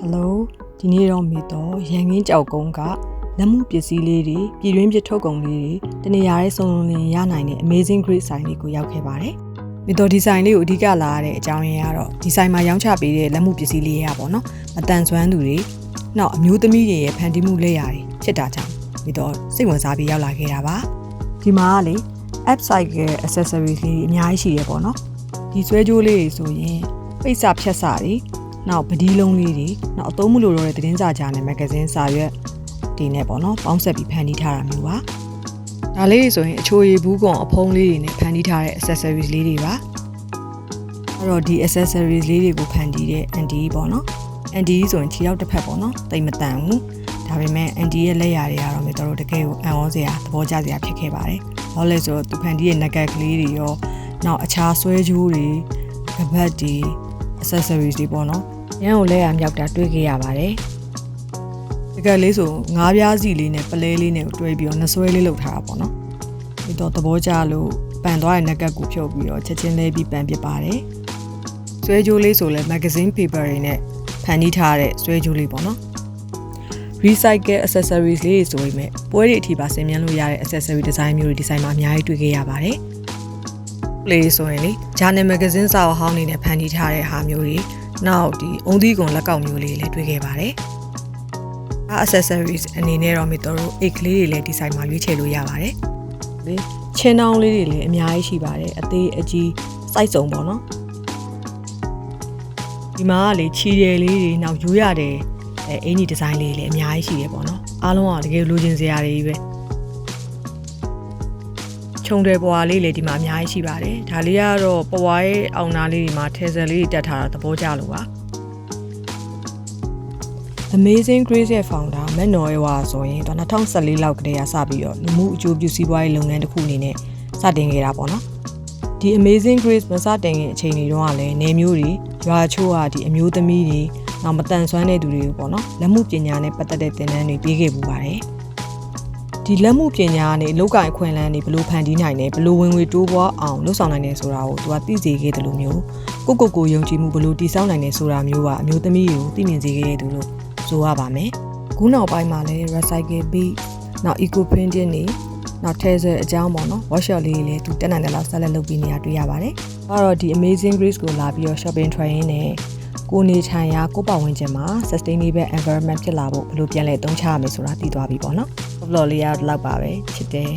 Hello ဒီနေ့တော့မေတော့ရန်ကင်းကြောက်ကုန်းကလက်မှုပစ္စည်းလေးတွေပြည်တွင်းပြထုတ်ကုန်လေးတွေတနေရာရဲစုံလုံးလင်းရနိုင်တဲ့ Amazing Great ဆိုင်လေးကိုရောက်ခဲ့ပါတယ်။မေတော့ဒီဆိုင်လေးကိုအဓိကလာရတဲ့အကြောင်းရင်းကတော့ဒီဆိုင်မှာရောင်းချပေးတဲ့လက်မှုပစ္စည်းလေးရပါတော့။မတန်ဆွမ်းသူတွေနောက်အမျိုးသမီးတွေရဲ့ဖန်တီးမှုလက်ရာတွေဖြစ်တာကြောင့်မေတော့စိတ်ဝင်စားပြီးရောက်လာခဲ့တာပါ။ဒီမှာကလေ Upcycle accessory လေးအများကြီးရှိတယ်ပေါ့နော်။ဒီဆွဲကြိုးလေးတွေဆိုရင်ပိတ်စဖြတ်စတွေနောက်ပဒီလုံးလေးတွေနောက်အသုံးမလို့တော့တဲ့သတင်းစာကြားနဲ့မဂ္ဂဇင်းစာရွက်ဒီနဲ့ပေါ့နော်ပေါင်းဆက်ပြီးဖန်တီးထားတာမျိုးပါဒါလေးတွေဆိုရင်အချိုရည်ဘူးကွန်အဖုံးလေးတွေနဲ့ဖန်တီးထားတဲ့ accessories လေးတွေပါအဲ့တော့ဒီ accessories လေးတွေကိုဖန်တီးတဲ့ anti ပေါ့နော် anti ဆိုရင်ခြေထောက်တစ်ဖက်ပေါ့နော်တိတ်မတန်ဘူးဒါပေမဲ့ anti ရဲ့လက်ရာတွေကတော့မြေတော်တို့တကယ်ကိုအံ့ဩစရာသဘောကျစရာဖြစ်ခဲ့ပါတယ်ဘာလို့လဲဆိုတော့သူဖန်တီးရဲ့ nugget ကလေးတွေရောနောက်အခြားဆွဲကြိုးတွေကပတ်တွေ accessories တွေပေါ့နော်ရန်ကိုလဲရမြောက်တာတွေ့ခဲ့ရပါတယ်တကယ်လေးဆိုငါးပြားစီလေးနဲ့ပလဲလေးနဲ့ကိုတွဲပြီးတော့နှဆွဲလေးလုပ်ထားတာပေါ့နော်ဒီတော့သဘောကျလို့ပန်သွားတဲ့နက်ကတ်ကိုဖြုတ်ပြီးတော့ချက်ချင်းလဲပြီးပန်ပစ်ပါတယ်ဆွဲကြိုးလေးဆိုလဲ magazine paper တွေနဲ့ဖန်တီးထားတဲ့ဆွဲကြိုးလေးပေါ့နော် recycle accessories လေးဆိုပေမဲ့ပွဲတွေအထိပါဆင်မြန်းလို့ရတဲ့ accessory design မျိုးတွေဒီဇိုင်းမှာအများကြီးတွေ့ခဲ့ရပါတယ်လေးဆိုရင်လေ journal magazine စာအုပ်ဟောင်းတွေနဲ့ဖန်တီးထားတဲ့ဟာမျိုးတွေနောက်ဒီအုံသီးကွန်လက်ကောက်မျိုးလေးလည်းတွေ့ခဲ့ပါတယ်။အား accessories အနေနဲ့တော့မြေတို့အိတ်ကလေးတွေလည်းဒီဆိုင်မှာရွေးချယ်လို့ရပါတယ်။လေချင်းတောင်းလေးတွေလည်းအများကြီးရှိပါတယ်။အသေးအကြီး size စုံပေါ့နော်။ဒီမှာကလေချီတယ်လေးတွေနောက်ရိုးရတဲ့အင်ကြီးဒီဇိုင်းလေးလည်းအများကြီးရှိရပေါ့နော်။အားလုံးကတကယ်လိုချင်စရာတွေကြီးပဲ။ခြုံတယ်ပွားလေးလည်းဒီမှာအများကြီးရှိပါတယ်ဒါလေးကတော့ပွားရဲ့အောင်နာလေးတွေမှာထဲဆယ်လေးတက်ထားတာသဘောကျလို့ပါ Amazing Grace ရဲ့ founder မက်နော်ရဲ့ဝါဆိုရင်2014လောက်ကတည်းကစပြီးတော့လူမှုအကျိုးပြုစီးပွားရေးလုပ်ငန်းတစ်ခုအနေနဲ့စတင်ခဲ့တာပေါ့နော်ဒီ Amazing Grace မစတင်ခင်အချိန်တွေတုန်းကလည်းနေမျိုးတွေရွာချိုးကဒီအမျိုးသမီးတွေနောက်မတန်ဆွမ်းတဲ့သူတွေကိုပေါ့နော်လက်မှုပညာနဲ့ပတ်သက်တဲ့သင်တန်းတွေပေးခဲ့ပူပါတယ်ဒီလက်မှုပညာနဲ့အလုပ်ကိုင်ခွင့်လန်းတွေဘလို့ဖန်တီးနိုင်တယ်ဘလို့ဝင်ငွေတိုးပွားအောင်လှုပ်ဆောင်နိုင်တယ်ဆိုတာကိုသူကသိစေခဲ့တယ်လို့မျိုးကိုယုံကြည်မှုဘလို့တည်ဆောက်နိုင်တယ်ဆိုတာမျိုးကအမျိုးသမီးတွေကိုသိမြင်စေခဲ့တဲ့သူလို့ဆိုရပါမယ်ခုနောက်ပိုင်းမှာလည်း recycle bead နောက် eco printing တွေနောက်ထဲဆွဲအကြောင်းပေါ့နော် workshop လေးတွေလည်းသူတက်နိုင်တယ်လို့ဆက်လက်လုပ်ပြီးနေတာတွေ့ရပါတယ်အဲ့တော့ဒီ Amazing Grace ကိုလာပြီးတော့ shopping train နဲ့ကိုနေထိုင်ရာကိုပတ်ဝန်းကျင်မှာ sustainable environment ဖြစ်လာဖို့ဘလို့ပြန်လဲအသုံးချရမယ်ဆိုတာသိသွားပြီပေါ့နော်ဘလော့လေးရတော့လောက်ပါပဲချစ်တယ်